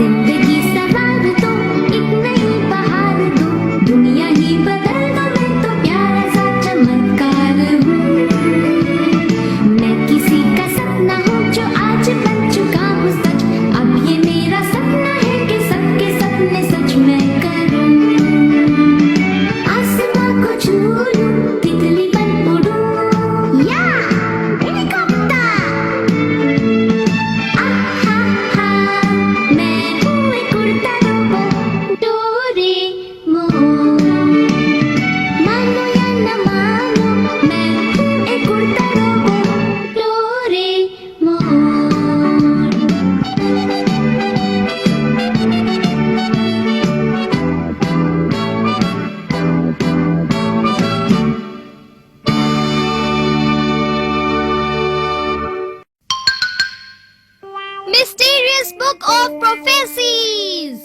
जिंदगी सवार दो, एक नई बहार दो, दुनिया ही बदल दो, मैं तो प्यारा सा चमत्कार हूँ। मैं किसी का सपना हूँ जो आज बन चुका हूँ सच। अब ये मेरा सपना है कि सबके सपने सच मैं करूँ। आसमां को छू लूं, तितली बन उड़ूं, या हेलीकॉप्टर। आहा मैं हूँ एक उड़ता रोबोट, डोरेमोन। मानो या न मानो, मैं हूँ एक उड़ता robot, Doraemon. Mysterious Book of Prophecies.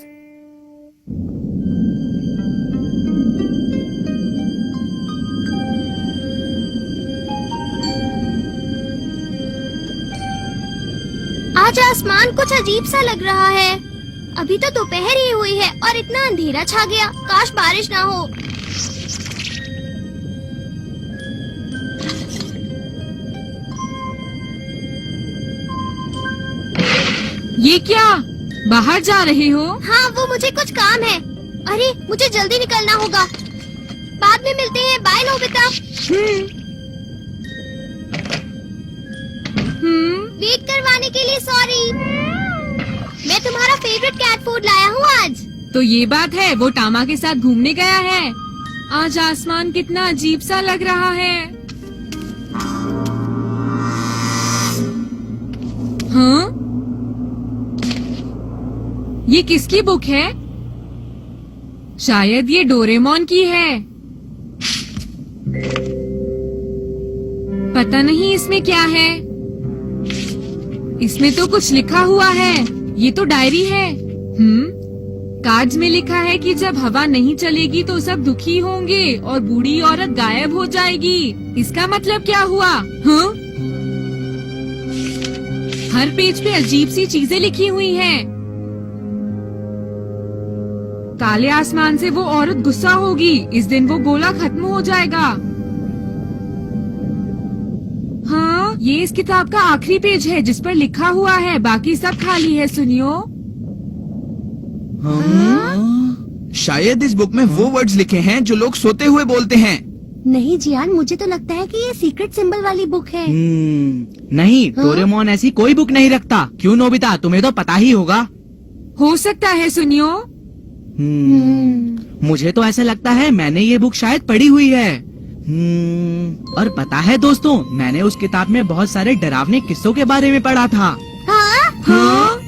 आज आसमान कुछ अजीब सा लग रहा है। अभी तो दोपहर ही हुई है और इतना अंधेरा छा गया। काश बारिश ना हो। ये क्या? बाहर जा रहे हो? हाँ, वो मुझे कुछ काम है। अरे मुझे जल्दी निकलना होगा। बाद में मिलते हैं। Bye Nobita. वेट करवाने के लिए सॉरी। मैं तुम्हारा फेवरेट कैट फूड लाया हूँ आज। तो ये बात है, वो टामा के साथ घूमने गया है। आज आसमान कितना अजीब सा लग रहा है। हाँ? ये किसकी बुक है? शायद ये डोरेमोन की है। पता नहीं इसमें क्या है। इसमें तो कुछ लिखा हुआ है। ये तो डायरी है। कार्ड्स में लिखा है कि जब हवा नहीं चलेगी तो सब दुखी होंगे और बूढ़ी औरत गायब हो जाएगी। इसका मतलब क्या हुआ? हाँ? हर पेज पे अजीब सी चीजें लिखी हुई हैं। काले आसमान से वो औरत गुस्सा होगी। इस दिन वो गोला खत्म हो जाएगा। हाँ, ये इस किताब का आखिरी पेज है जिस पर लिखा हुआ है। बाकी सब खाली है। सुनियो। शायद इस बुक में वो वर्ड्स लिखे हैं जो लोग सोते हुए बोलते हैं। नहीं जियान, मुझे तो लगता है कि ये सीक्रेट सिंबल वाली बुक है। नहीं, डोरेमोन ऐसी कोई बुक नहीं रखता। क्यों नोबिता, तुम्हें तो पता ही होगा। हो सकता है। सुनियो। मुझे तो ऐसा लगता है मैंने ये बुक शायद पढ़ी हुई है। और पता है दोस्तों, मैंने उस किताब में बहुत सारे डरावने किस्सों के बारे में पढ़ा था। हाँ?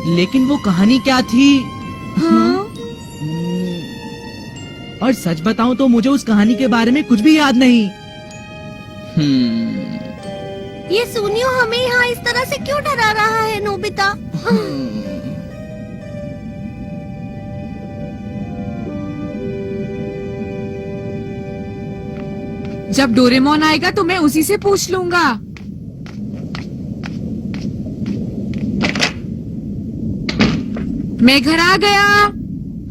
लेकिन वो कहानी क्या थी? हाँ? और सच बताऊं तो मुझे उस कहानी के बारे में कुछ भी याद नहीं। ये सुनियो हमें यहाँ इस तरह से क्यों डरा रहा है नोबिता? जब डोरेमोन आएगा तो मैं उसी से पूछ लूंगा। मैं घर आ गया।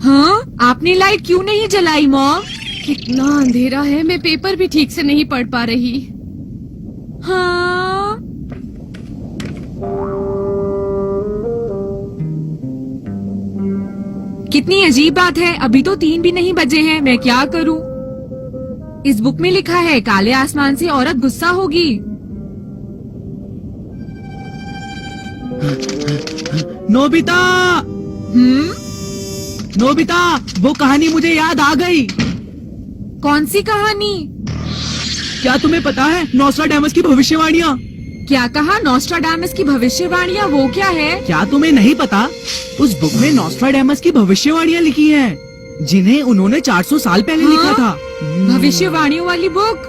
हाँ? आपने लाइट क्यों नहीं जलाई मॉम? कितना अंधेरा है, मैं पेपर भी ठीक से नहीं पढ़ पा रही। हाँ? कितनी अजीब बात है। अभी तो 3 भी नहीं बजे हैं। मैं क्या करूं? इस बुक में लिखा है काले आसमान से औरत गुस्सा होगी। नोबिता! नोबिता, वो कहानी मुझे याद आ गई। कौन सी कहानी? क्या तुम्हें पता है नोस्ट्राडामस की भविष्यवाणियाँ? क्या कहा? नोस्ट्राडामस की भविष्यवाणियाँ? वो क्या है? क्या तुम्हें नहीं पता? उस बुक में नोस्ट्राडामस की भविष्यवाणियाँ लिखी हैं, जिन्हें उन्होंने 400 साल पहले लिखा था। भविष्यवाणियों वाली बुक?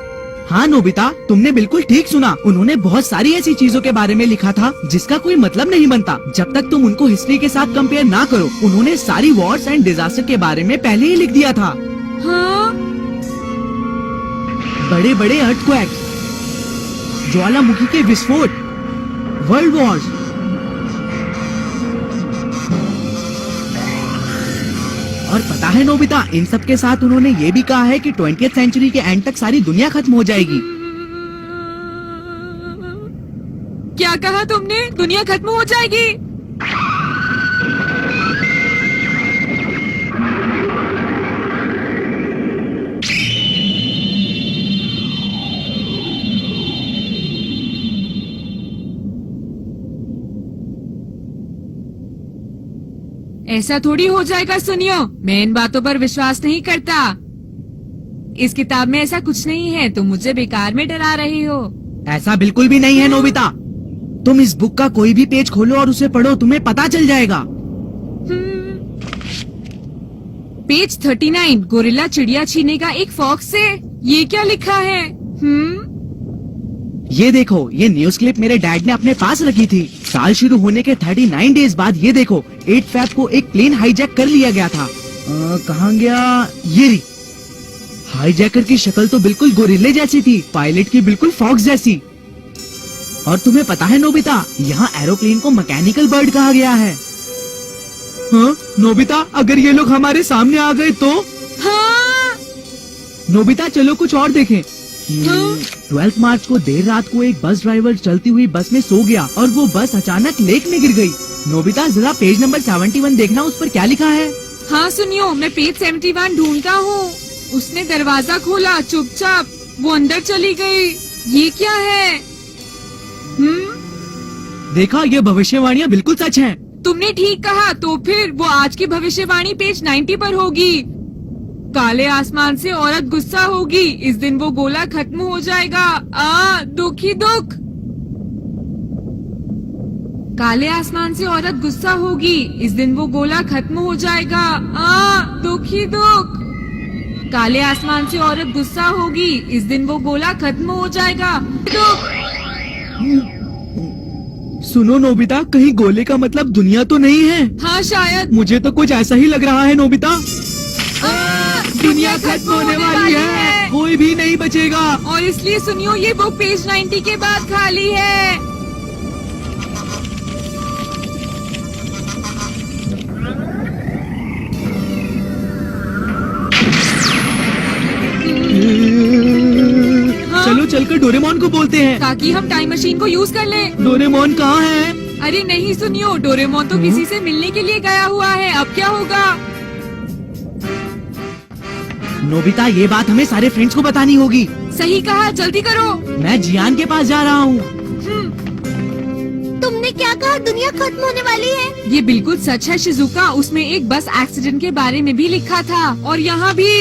हाँ नोबिता, तुमने बिल्कुल ठीक सुना। उन्होंने बहुत सारी ऐसी चीजों के बारे में लिखा था जिसका कोई मतलब नहीं बनता जब तक तुम उनको हिस्ट्री के साथ कंपेयर ना करो। उन्होंने सारी वॉर्स एंड डिजास्टर के बारे में पहले ही लिख दिया था। हाँ? बड़े बड़े अर्थक्वेक, ज्वालामुखी के विस्फोट, वर्ल्ड वॉर्स, और पता है नोबिता, इन सब के साथ उन्होंने ये भी कहा है कि 20th सेंचुरी के एंड तक सारी दुनिया खत्म हो जाएगी। क्या कहा तुमने? दुनिया खत्म हो जाएगी? ऐसा थोड़ी हो जाएगा सुनियो, मैं इन बातों पर विश्वास नहीं करता। इस किताब में ऐसा कुछ नहीं है, तुम मुझे बेकार में डरा रही हो। ऐसा बिल्कुल भी नहीं है नोबिता। तुम इस बुक का कोई भी पेज खोलो और उसे पढ़ो, तुम्हें पता चल जाएगा। पेज 39, गोरिल्ला चिड़िया छीने का एक फॉक्स से। ये क्या लिखा है? ये देखो, ये न्यूज क्लिप मेरे डैड ने अपने पास रखी थी। साल शुरू होने के 39 डेज बाद ये देखो, 8 फैब को एक प्लेन हाईजैक कर लिया गया था। कहाँ गया? ये रही। हाईजैकर की शक्ल तो बिल्कुल गोरिल्ले जैसी थी, पायलट की बिल्कुल फॉक्स जैसी। और तुम्हें पता है नोबिता, यहाँ एरोप्लेन को मैकेनिकल बर्ड कहा गया है। हाँ नोबिता, अगर ये लोग हमारे सामने आ गए तो? हाँ। नोबिता चलो कुछ और देखें। 12 मार्च को देर रात को एक बस ड्राइवर चलती हुई बस में सो गया और वो बस अचानक लेक में गिर गई। नोबिता जरा पेज नंबर 71 देखना, उस पर क्या लिखा है? हाँ सुनियो, मैं पेज 71 ढूंढता हूँ। उसने दरवाजा खोला, चुपचाप वो अंदर चली गई। ये क्या है? देखा, ये भविष्यवाणियाँ बिल्कुल सच हैं। तुमने ठीक कहा, तो फिर वो आज की भविष्यवाणी पेज 90 पर होगी। काले आसमान से औरत गुस्सा होगी, इस दिन वो गोला खत्म हो जाएगा। दुख ही दुख। काले आसमान से औरत गुस्सा होगी, इस दिन वो गोला खत्म हो जाएगा। दुख ही दुख। काले आसमान से औरत गुस्सा होगी, इस दिन वो गोला खत्म हो जाएगा। दुख। सुनो नोबिता, कहीं गोले का मतलब दुनिया तो नहीं है? हाँ शायद। मुझे तो कुछ ऐसा ही लग रहा है नोबिता। दुनिया खत्म होने वाली है, कोई भी नहीं बचेगा। और इसलिए सुनियो, ये बुक पेज 90 के बाद खाली है। चलो चलकर डोरेमोन को बोलते हैं ताकि हम टाइम मशीन को यूज कर लें। डोरेमोन कहाँ है? अरे नहीं सुनियो, डोरेमोन तो किसी से मिलने के लिए गया हुआ है। अब क्या होगा? नोबिता, ये बात हमें सारे फ्रेंड्स को बतानी होगी। सही कहा, जल्दी करो। मैं जियान के पास जा रहा हूँ। तुमने क्या कहा? दुनिया खत्म होने वाली है? ये बिल्कुल सच है शिजुका, उसमें एक बस एक्सीडेंट के बारे में भी लिखा था और यहाँ भी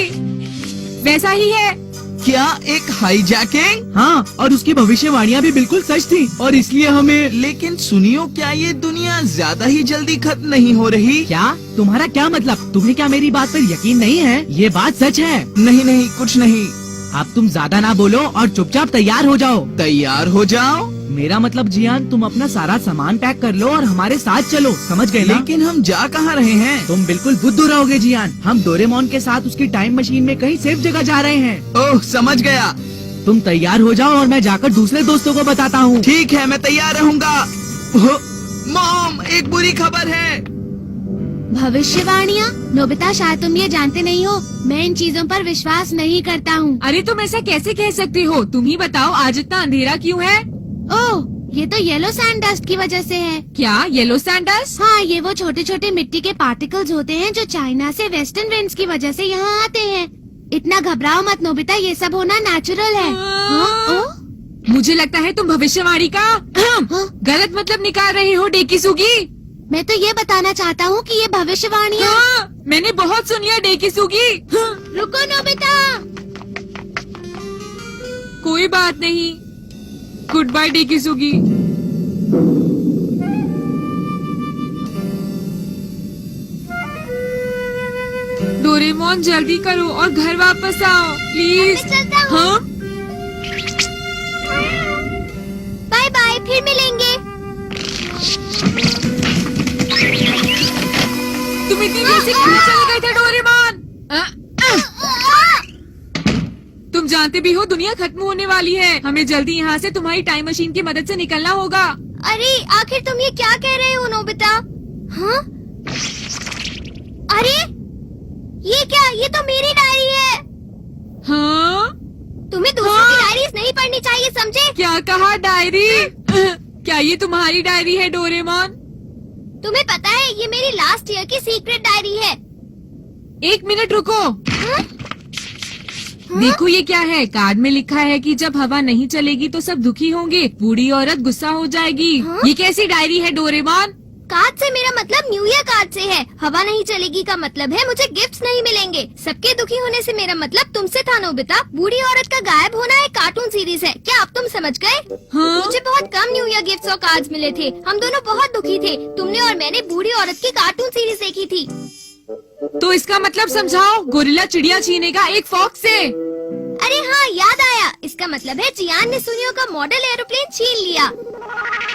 वैसा ही है। क्या एक हाईजैकिंग? हाँ, और उसकी भविष्यवाणियाँ भी बिल्कुल सच थी और इसलिए हमें। लेकिन सुनियो, क्या ये दुनिया ज्यादा ही जल्दी खत्म नहीं हो रही? क्या? तुम्हारा क्या मतलब? तुम्हें क्या मेरी बात पर यकीन नहीं है? ये बात सच है। नहीं नहीं, कुछ नहीं। अब तुम ज्यादा ना बोलो और चुपचाप तैयार हो जाओ। तैयार हो जाओ? मेरा मतलब जियान, तुम अपना सारा सामान पैक कर लो और हमारे साथ चलो, समझ गए ना? लेकिन हम जा कहाँ रहे हैं? तुम बिल्कुल बुद्धू रहोगे जियान। हम डोरेमोन के साथ उसकी टाइम मशीन में कहीं सेफ जगह जा रहे हैं। ओह, समझ गया। तुम तैयार हो जाओ और मैं जाकर दूसरे दोस्तों को बताता हूँ। ठीक है, मैं तैयार रहूँगा। मॉम, एक बुरी खबर है। भविष्यवाणियाँ? नोबिता, शायद तुम ये जानते नहीं हो, मैं इन चीजों पर विश्वास नहीं करता हूँ। अरे तुम ऐसा कैसे कह सकती हो? तुम ही बताओ, आज इतना अंधेरा क्यों है? ओह, ये तो येलो सैंड डस्ट की वजह से है। क्या येलो सैंड डस्ट? हाँ, ये वो छोटे छोटे मिट्टी के पार्टिकल्स होते हैं जो चाइना से वेस्टर्न विंड्स की वजह से यहाँ आते हैं। इतना घबराओ मत नोबिता, ये सब होना नेचुरल है। हाँ? ओह? मुझे लगता है तुम भविष्यवाणी का गलत मतलब निकाल रही हो डेकिसुगी। मैं तो ये बताना चाहता हूँ कि ये भविष्यवाणियाँ। मैंने बहुत सुन लिया डेकिसुगी। रुको नोबिता। कोई बात नहीं। Good bye Dekisugi. डोरेमोन जल्दी करो और घर वापस आओ प्लीज। मैं चलता हूँ। हाँ? बाय बाय, फिर मिलेंगे। तुम इतनी देर से कहाँ चले गए थे डोरेमोन? तुम जानते भी हो दुनिया खत्म होने वाली है। हमें जल्दी यहाँ से तुम्हारी टाइम मशीन की मदद से निकलना होगा। अरे आखिर तुम ये क्या कह रहे हो नोबिता? हाँ? अरे क्या? ये तो मेरी डायरी है। हाँ तुम्हें दूसरों की डायरीज नहीं पढ़नी चाहिए, समझे? क्या कहा डायरी? क्या ये तुम्हारी डायरी है डोरेमोन? तुम्हें पता है ये मेरी लास्ट ईयर की सीक्रेट डायरी है। एक मिनट रुको। हाँ? देखो ये क्या है? कार्ड में लिखा है कि जब हवा नहीं चलेगी तो सब दुखी होंगे, बूढ़ी औरत गुस्सा हो जाएगी। हाँ? ये कैसी डायरी है डोरेमोन? कार्ड से मेरा मतलब न्यू ईयर कार्ड से है। हवा नहीं चलेगी का मतलब है मुझे गिफ्ट्स नहीं मिलेंगे। सबके दुखी होने से मेरा मतलब तुमसे था नोबिता। बूढ़ी औरत का गायब होना एक कार्टून सीरीज है। क्या अब तुम समझ गए? हाँ? मुझे बहुत कम न्यू ईयर गिफ्ट्स और कार्ड्स मिले थे। हम दोनों बहुत दुखी थे। तुमने और मैंने बूढ़ी औरत की कार्टून सीरीज देखी थी। तो इसका मतलब समझाओ। गोरिल्ला चिड़िया छीनेगा एक फॉक्स से। अरे हाँ, याद आया। इसका मतलब है जियान ने सुनियो का मॉडल एरोप्लेन छीन लिया।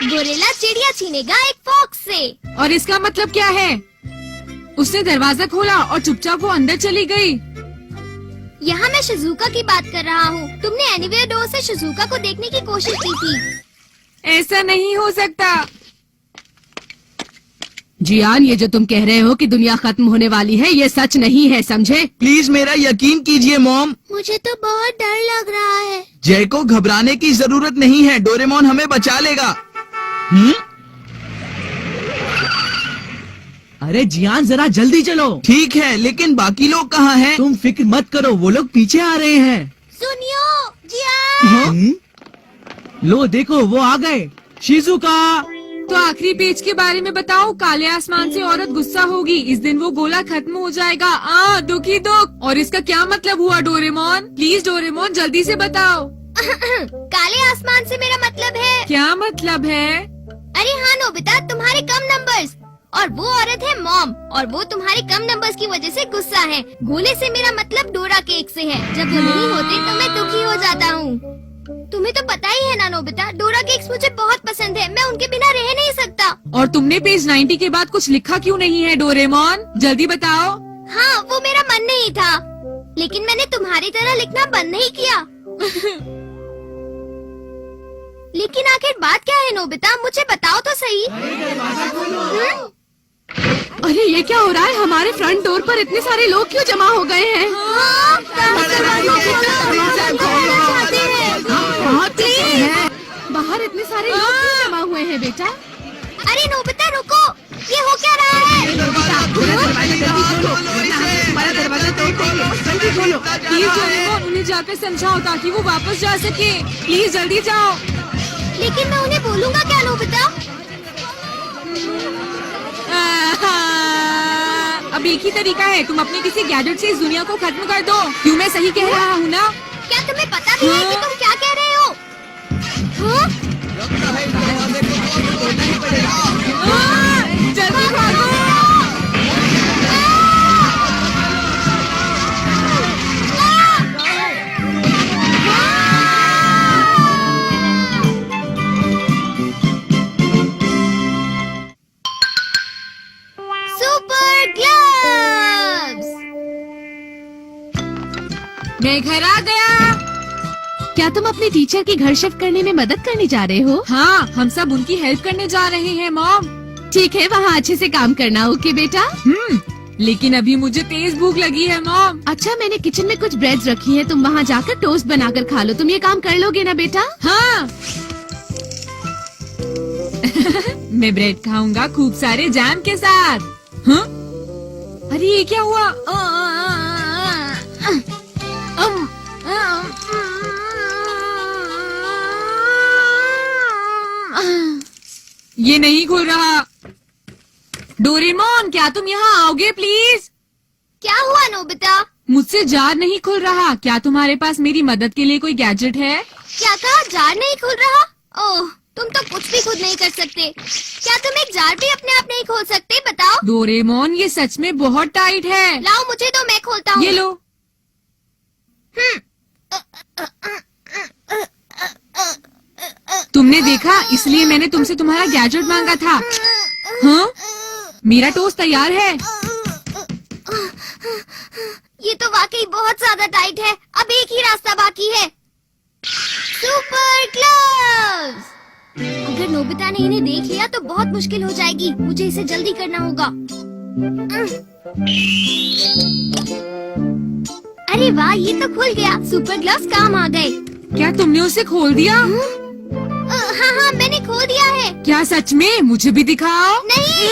गोरिल्ला चिड़िया छीनेगा एक फॉक्स से। और इसका मतलब क्या है? उसने दरवाजा खोला और चुपचाप वो अंदर चली गई। यहाँ मैं शिजुका की बात कर रहा हूँ। तुमने एनीवेयर डोर से शिजुका को देखने की कोशिश की थी। ऐसा नहीं हो सकता। जियान, ये जो तुम कह रहे हो कि दुनिया खत्म होने वाली है, ये सच नहीं है, समझे? प्लीज मेरा यकीन कीजिए मॉम। मुझे तो बहुत डर लग रहा है। जय को घबराने की जरूरत नहीं है, डोरेमोन हमें बचा लेगा। अरे जियान, जरा जल्दी चलो। ठीक है, लेकिन बाकी लोग कहाँ हैं? तुम फिक्र मत करो, वो लोग पीछे आ रहे हैं। सुनियो, जियान। लो देखो, वो आ गए। शिजुका। तो आखिरी पेज के बारे में बताओ। काले आसमान से औरत गुस्सा होगी, इस दिन वो गोला खत्म हो जाएगा। दुखी दुख। और इसका क्या मतलब हुआ डोरेमोन? प्लीज डोरेमोन जल्दी से बताओ। काले आसमान से मेरा मतलब है। क्या मतलब है? अरे हाँ नोबिता, तुम्हारे कम नंबर्स। और वो औरत है मॉम, और वो तुम्हारे कम नंबर्स की वजह से गुस्सा है। गोले से मेरा मतलब डोरा केक से है। जब वो नहीं होते तो मैं दुखी हो जाता हूँ। तुम्हें तो पता ही है ना नोबिता, डोरा केक्स मुझे बहुत पसंद है। मैं उनके बिना रह नहीं सकता। और तुमने पेज 90 के बाद कुछ लिखा क्यों नहीं है डोरेमोन? जल्दी बताओ। हाँ, वो मेरा मन नहीं था, लेकिन मैंने तुम्हारी तरह लिखना बंद नहीं किया। लेकिन आखिर बात क्या है नोबिता, मुझे बताओ तो सही। अरे ये क्या हो रहा है? हमारे फ्रंट डोर पर इतने सारे लोग क्यों जमा हो गए हैं? बाहर इतने सारे लोग क्यों जमा हुए हैं बेटा? अरे नोबिता रुको, ये हो क्या रहा है? प्लीज डोरेमोन उन्हें जाकर समझाओ ताकि वो वापस जा सके। प्लीज जल्दी जाओ। लेकिन मैं उन्हें बोलूँगा क्या नोबिता? अब एक ही तरीका है, तुम अपने किसी गैजेट से इस दुनिया को खत्म कर दो। क्यों मैं सही कह रहा हूँ ना? क्या तुम्हें पता भी है कि तुम क्या कह रहे हो? हाँ? जल्दी भागो। Super gloves. मैं घर आ गया। क्या तुम अपने टीचर की घर शिफ्ट करने में मदद करने जा रहे हो? हाँ, हम सब उनकी हेल्प करने जा रहे हैं मॉम। ठीक है, वहाँ अच्छे से काम करना, ओके बेटा? लेकिन अभी मुझे तेज भूख लगी है मॉम। अच्छा, मैंने किचन में कुछ ब्रेड्स रखी हैं, तुम वहाँ जाकर टोस्ट बनाकर खा लो। तुम ये काम कर लोगे ना बेटा? हाँ। मैं ब्रेड खाऊंगा खूब सारे जैम के साथ। हाँ? अरे ये क्या हुआ? ये नहीं खुल रहा। डोरेमोन, क्या तुम यहाँ आओगे प्लीज? क्या हुआ नोबिता? मुझसे जार नहीं खुल रहा। क्या तुम्हारे पास मेरी मदद के लिए कोई गैजेट है? क्या कहा? जार नहीं खुल रहा? ओह, तुम तो कुछ भी खुद नहीं कर सकते। क्या तुम एक जार भी अपने आप नहीं खोल सकते? बताओ। डोरेमोन, ये सच में बहुत टाइट है। लाओ मुझे तो, मैं खोलता हूँ। ये लो। तुमने देखा, इसलिए मैंने तुमसे तुम्हारा गैजेट मांगा था। हाँ? मेरा टोस्ट तैयार है। ये तो वाकई बहुत ज्यादा टाइट है। अब एक ही रास्ता बाकी है। Super gloves. अगर नोबिता ने इन्हें देख लिया तो बहुत मुश्किल हो जाएगी। मुझे इसे जल्दी करना होगा। अरे वाह, ये तो खुल गया। सुपर ग्लव्स काम आ गए। क्या तुमने उसे खोल दिया? हाँ हाँ, मैंने खोल दिया है। क्या सच में? मुझे भी दिखाओ। नहीं,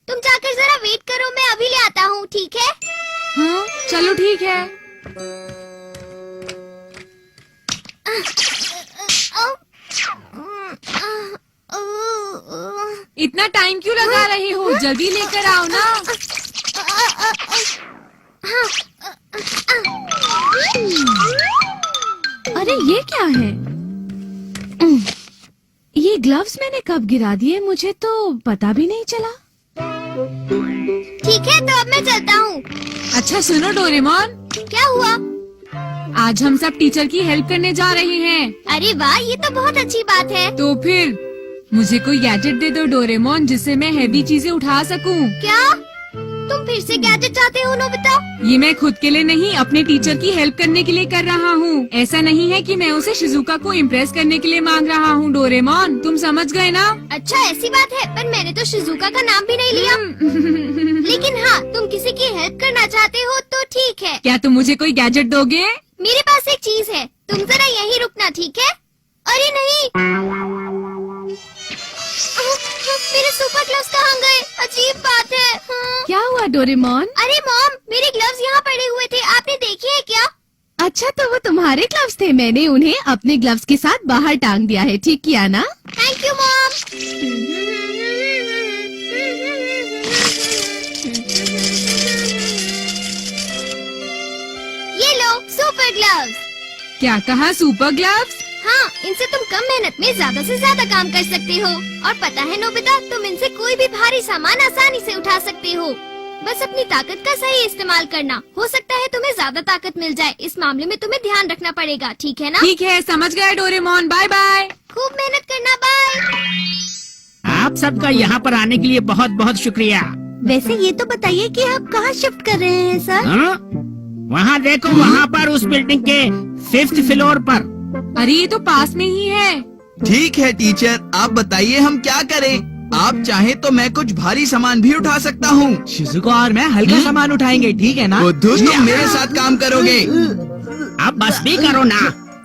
तुम जाकर जरा वेट करो, मैं अभी ले आता हूँ, ठीक है? हाँ, चलो ठीक है। इतना टाइम क्यों लगा रहे हो? जल्दी लेकर आओ ना। अरे ये क्या है? ये ग्लव्स मैंने कब गिरा दिए, मुझे तो पता भी नहीं चला। ठीक है, तो अब मैं चलता हूँ। अच्छा सुनो डोरेमोन, क्या हुआ? आज हम सब टीचर की हेल्प करने जा रहे हैं। अरे वाह, ये तो बहुत अच्छी बात है। तो फिर मुझे कोई गैजेट दे दो डोरेमोन, जिससे मैं हैवी चीजें उठा सकूं। क्या तुम फिर से गैजेट चाहते हो नोबिता? ये मैं खुद के लिए नहीं, अपने टीचर की हेल्प करने के लिए कर रहा हूँ। ऐसा नहीं है कि मैं उसे शिजुका को इम्प्रेस करने के लिए मांग रहा हूँ। डोरेमोन, तुम समझ गए ना? अच्छा ऐसी बात है, पर मैंने तो शिजुका का नाम भी नहीं लिया। लेकिन हाँ, तुम किसी की हेल्प करना चाहते हो तो ठीक है। क्या तुम मुझे कोई गैजेट दोगे? मेरे पास एक चीज है, तुम जरा यहीं रुकना, ठीक है? अरे नहीं, मेरे सुपर ग्लव्स कहाँ गए? अजीब बात है। हाँ। क्या हुआ डोरेमोन? अरे मॉम, मेरे ग्लव्स यहाँ पड़े हुए थे, आपने देखे हैं क्या? अच्छा तो वो तुम्हारे ग्लव्स थे, मैंने उन्हें अपने ग्लव्स के साथ बाहर टांग दिया है, ठीक किया ना? Thank you mom. ये लो सुपर ग्लव्स। क्या कहा? Super gloves? हाँ, इनसे तुम कम मेहनत में ज्यादा से ज्यादा काम कर सकते हो। और पता है नोबिता, तुम इनसे कोई भी भारी सामान आसानी से उठा सकते हो। बस अपनी ताकत का सही इस्तेमाल करना। हो सकता है तुम्हें ज्यादा ताकत मिल जाए, इस मामले में तुम्हें ध्यान रखना पड़ेगा, ठीक है ना? ठीक है, समझ गए डोरेमोन। Bye bye. खूब मेहनत करना, बाय। आप सबका यहाँ पर आने के लिए बहुत बहुत शुक्रिया। वैसे ये तो बताइए कि आप कहाँ शिफ्ट कर रहे हैं सर? हाँ? वहाँ देखो, वहाँ पर उस बिल्डिंग के 5th फ्लोर पर। अरे ये तो पास में ही है। ठीक है टीचर, आप बताइए हम क्या करें? आप चाहे तो मैं कुछ भारी सामान भी उठा सकता हूँ। शिजुका और मैं हल्का सामान उठाएंगे, ठीक है ना? बुद्धू, तुम मेरे साथ काम करोगे। अब बस भी करो ना।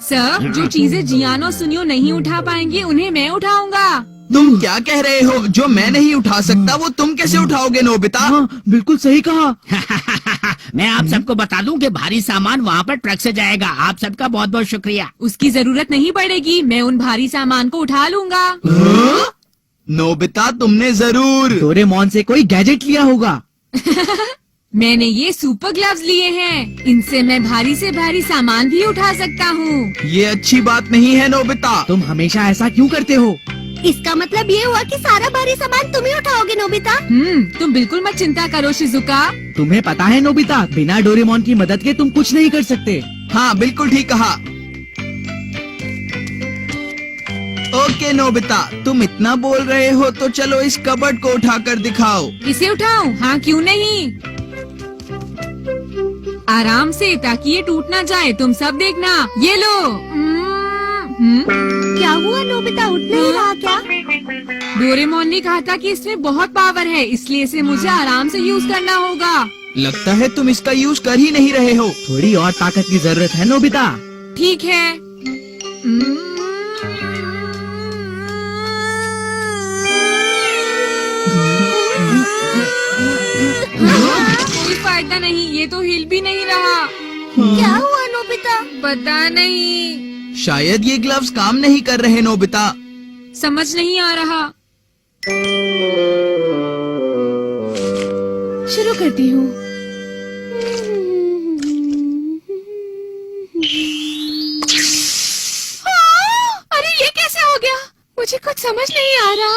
सर, जो चीजें जियान और सुनियो नहीं उठा पाएंगे, उन्हें मैं उठाऊंगा। तुम क्या कह रहे हो? जो मैं नहीं उठा सकता वो तुम कैसे उठाओगे नोबिता? हाँ, बिल्कुल सही कहा। मैं आप सबको बता दूं कि भारी सामान वहाँ पर ट्रक से जाएगा। आप सबका बहुत बहुत शुक्रिया। उसकी जरूरत नहीं पड़ेगी, मैं उन भारी सामान को उठा लूंगा। नोबिता, तुमने जरूर। डोरेमोन से कोई गैजेट लिया होगा। मैंने ये सुपर ग्लव्स लिए हैं। इनसे मैं भारी से भारी सामान भी उठा सकता हूँ। ये अच्छी बात नहीं है नोबिता। तुम हमेशा ऐसा क्यों करते हो? इसका मतलब ये हुआ कि सारा भारी सामान तुम ही उठाओगे नोबिता? तुम बिल्कुल मत चिंता करो शिजुका। तुम्हें पता है नोबिता, बिना डोरेमोन की मदद के तुम कुछ नहीं कर सकते। हाँ, बिल्कुल ठीक कहा। ओके नोबिता, तुम इतना बोल रहे हो तो चलो इस कबर्ड को उठाकर दिखाओ। इसे उठाऊं? हाँ, क्यों नहीं। आराम से, ताकि ये टूट ना जाए। तुम सब देखना। ये लो। क्या हुआ नोबिता, उठ नहीं रहा क्या? डोरेमोन ने कहा था कि इसमें बहुत पावर है, इसलिए इसे मुझे आराम से यूज करना होगा। लगता है तुम इसका यूज कर ही नहीं रहे हो। थोड़ी और ताकत की जरूरत है नोबिता। ठीक है। कोई फायदा नहीं, ये तो हिल भी नहीं रहा। क्या हुआ नोबिता? पता नहीं, शायद ये ग्लव्स काम नहीं कर रहे नोबिता। समझ नहीं आ रहा। शुरू करती हूँ। अरे ये कैसे हो गया? मुझे कुछ समझ नहीं आ रहा।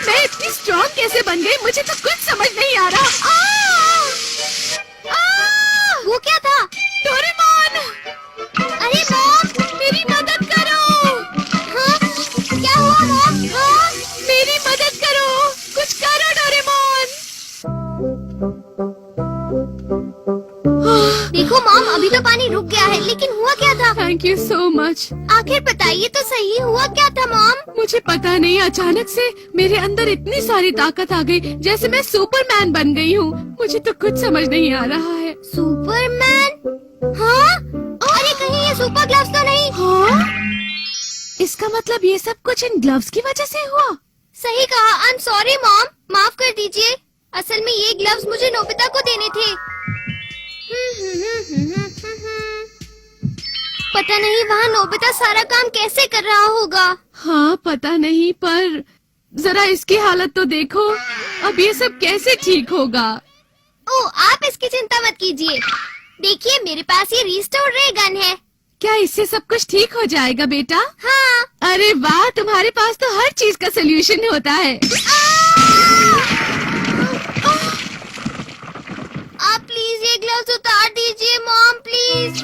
मैं इतनी स्ट्रॉन्ग कैसे बन गई? मुझे तो कुछ समझ नहीं आ रहा। वो क्या था? डोरेमोन, अरे मॉम, मेरी मदद करो। हाँ? क्या हुआ मॉम? हाँ? मेरी मदद करो, कुछ करो डोरेमोन। देखो मॉम, अभी तो पानी रुक गया है, लेकिन हुआ क्या था? Thank you so much. आखिर बताइए तो सही हुआ क्या था मॉम? मुझे पता नहीं, अचानक से मेरे अंदर इतनी सारी ताकत आ गई जैसे मैं सुपरमैन बन गई हूँ। मुझे तो कुछ समझ नहीं आ रहा है। सुपरमैन? हाँ? अरे कहीं ये सुपर ग्लव्स तो नहीं? हाँ? इसका मतलब ये सब कुछ इन ग्लव्स की वजह से हुआ? सही कहा। आई एम सॉरी मॉम, माफ कर दीजिए। असल में ये ग्लव्स मुझे नोबिता को देने थे। पता नहीं वहाँ नोबिता सारा काम कैसे कर रहा होगा। हाँ पता नहीं, पर जरा इसकी हालत तो देखो। अब ये सब कैसे ठीक होगा? ओ आप इसकी चिंता मत कीजिए। देखिए मेरे पास ये रिस्टोर रे गन है। क्या इससे सब कुछ ठीक हो जाएगा बेटा? हाँ। अरे वाह, तुम्हारे पास तो हर चीज का सोल्यूशन होता है। आप प्लीज ये ग्लव्स उतार दीजिए मॉम, प्लीज।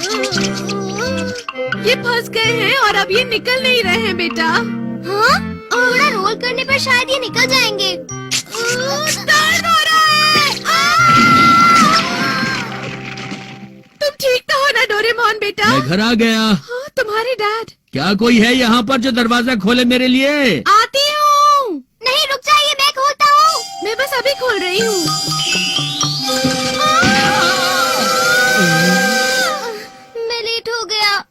ये फंस गए हैं और अब ये निकल नहीं रहे हैं बेटा। हाँ? थोड़ा रोल करने पर शायद ये निकल जाएंगे। दर्द हो रहा है। तुम ठीक तो हो ना डोरेमोन बेटा? मैं घर आ गया। हाँ, तुम्हारे डैड। क्या कोई है यहाँ पर जो दरवाजा खोले मेरे लिए? आती हूँ। नहीं रुक जाइए, मैं खोलता हूँ। मैं बस अभी खोल रही हूँ। मैं लेट हो गया।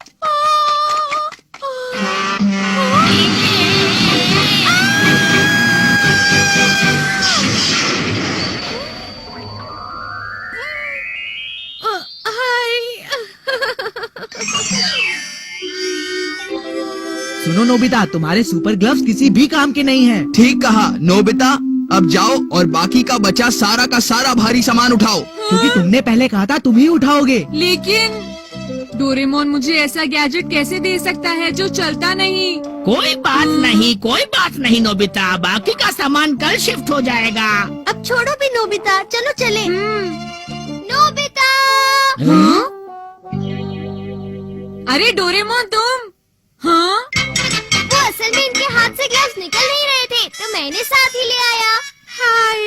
सुनो नोबिता, तुम्हारे सुपर ग्लव्स किसी भी काम के नहीं हैं। ठीक कहा नोबिता। अब जाओ और बाकी का बचा सारा का सारा भारी सामान उठाओ। क्योंकि तुमने पहले कहा था तुम ही उठाओगे। लेकिन डोरेमोन मुझे ऐसा गैजेट कैसे दे सकता है जो चलता नहीं? कोई बात नहीं, कोई बात नहीं नोबिता, बाकी का सामान कल शिफ्ट हो जाएगा। अब छोड़ो भी नोबिता, चलो चले। नोबिता! हाँ? अरे डोरेमोन तुम? हाँ? वो असल में इनके हाथ से ग्लव्स निकल नहीं रहे थे तो मैंने साथ ही ले आया। हाय।